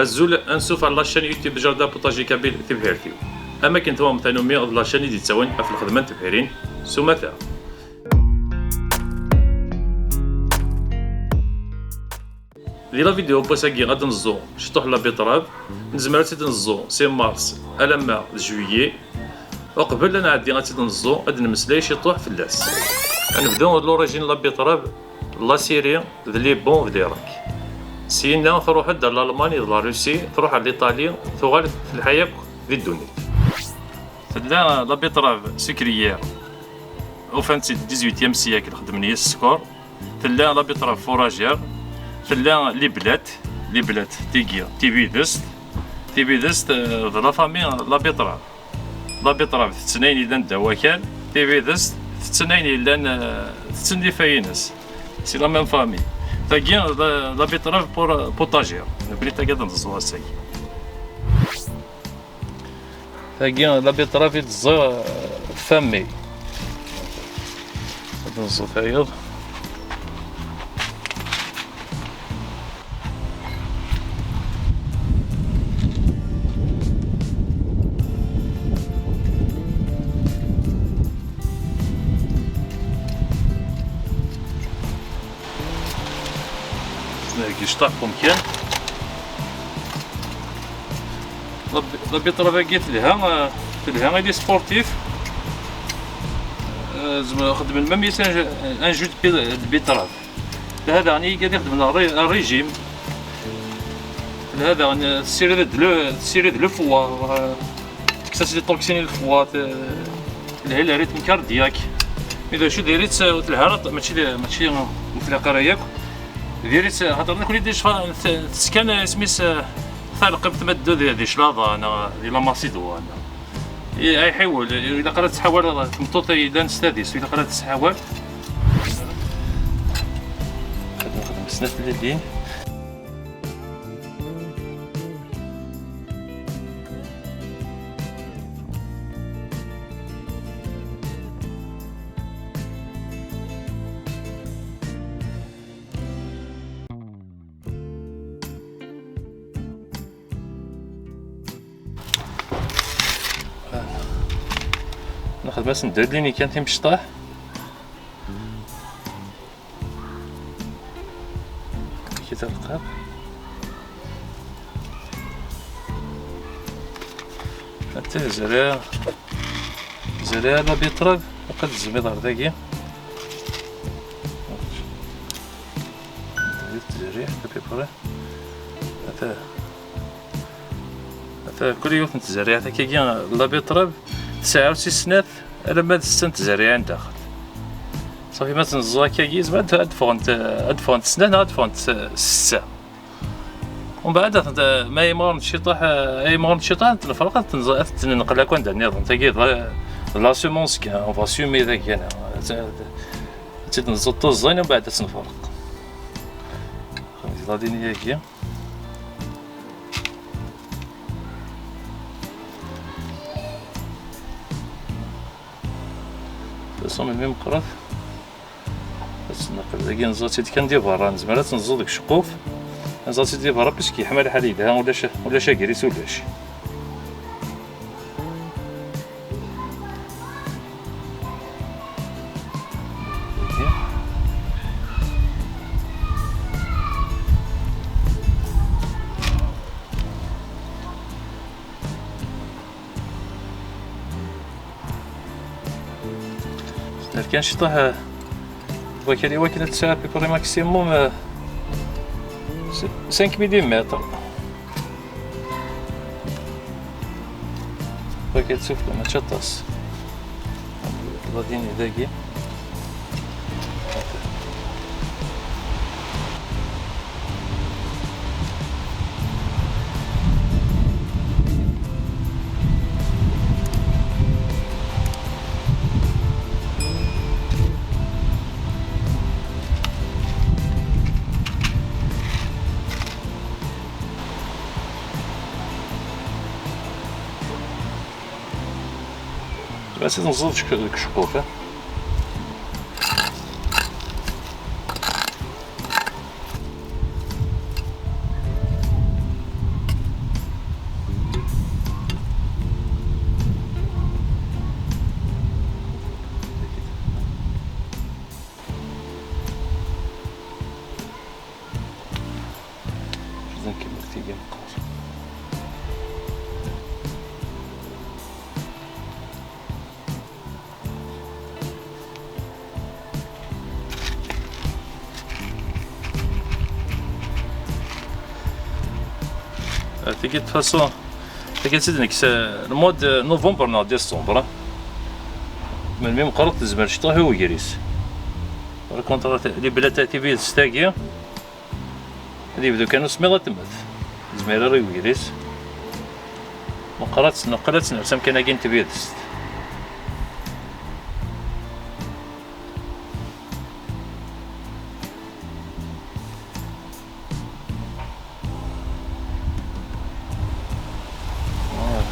الزول انسوف على لاشين يوتيوب جردة بوطاجي كابيل تبهيرتيو. اما كنت هو مثلا لاشين دي تساوين في الخدمة تبهيرين سمثا. دي لا فيديو بوساكي غادي نزو شطوح لا بيطراب نزمر نزو سي مارس الا جويي وقبل انا عادي غادي نزو غادي نمسلاي شطوح في اللاس. غنبداو لوريجين لا بيطراب لا سيري لي بون في راك سينا تروح دا لالمانيا لا روسي تروح لايطاليا تغال في الحياه في الدنيا. لا لا بيطراب سكريير او فانتي 18 سيكل خدمني السكور. لا لا بيطراب فوراجير. لا لي بلات تيكيا تي بيدست لا فامي لا بيطراب تسنين إذا دواكال تي بيدست تسنين إذا تسندي فاينس سي لا ميم فامي تاكي لا بيطراب بوطاجير نبري تاكي نزوها ساي تاكي لا بيطراب يتزو فامي نزو فايض يشطح ممكن لا بيطرا باقي تلها غادي سبورتيف زعما خدم المام يسان ان جو بيطراب هذا راني قاعد يخدم الريجيم هذا سيري لو فوا تكساس لي توكسين الفوا لها ريتم كاردياك اذا شو دايريت تلها ماشي مفلقه رايك ديريت هضرنا كل ديش تسكن سميس ثالق بتمدو دي شلاضه انا الى ماسيدو انا اي حيول الا قرات تحاول تمطوطي اذا نستاديس الا قرات تحاول خدم سنات الليل ناخذ بس ندير ليني كان تيمشطاح كي تلقى حتى زرع لا بيطرب وقد الزبيض داكي التزريح بيبري هذا كل يوم نتزرع هكا كي لا بيطرب 69 سنات على ما تستنت زريعة داخل صافي ما تنزو هكا زعما ادفونت سنان ادفونت 6 ومن بعد ما يمر الشيطان تنفرق تنقل هكا عند النظام تاكي لا سيمونس كاع اون فا سومي ذاك انا تنزو الزين ومن بعد تنفرق لا ديني هكا صوم الميم قرف بس نقل داكي نزاتي كندير برا زعما تنزو داك الشقوف نزاتي دير برا باش كيحمل الحليب ولا شاكريس ولا شي كان شطح وكالي واكلة تسعة بيبري ماكسيموم 5 مليمتر وكالة سفلة ما تشطس غاديين داكي بس نزيد الشقوفة مرتي مقار. تيجي تفاصون تيجي تزيد نكس المود نوفمبر نا ديسمبر من ميم قرط تزمر شطوح هو يجريس الكونترات اللي بلا تأتي ستاكيا اللي بدو كانوا سميغة تمت زميرة ريو يجريس مقرات نقلت نرسم كان اجين تبيدست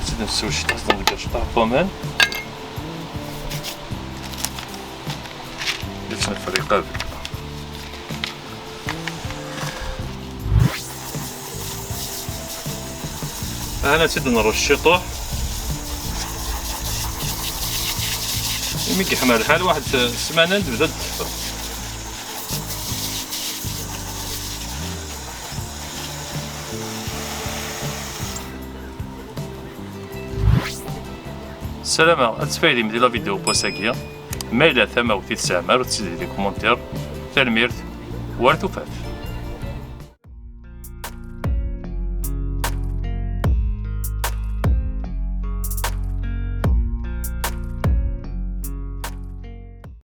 زيد نسوي شي تصدم ندير شطح بومان درت الفريقة هنا تزيد نرش الشطح يمكن يحمل الحال واحد السمانة تبدا تدفى. السلامة أتفايدي من لا فيديو بوساكيا مايلة ثما وتي تسعمر وتسيدي لي كومونتير تلميرت وارتوفاف.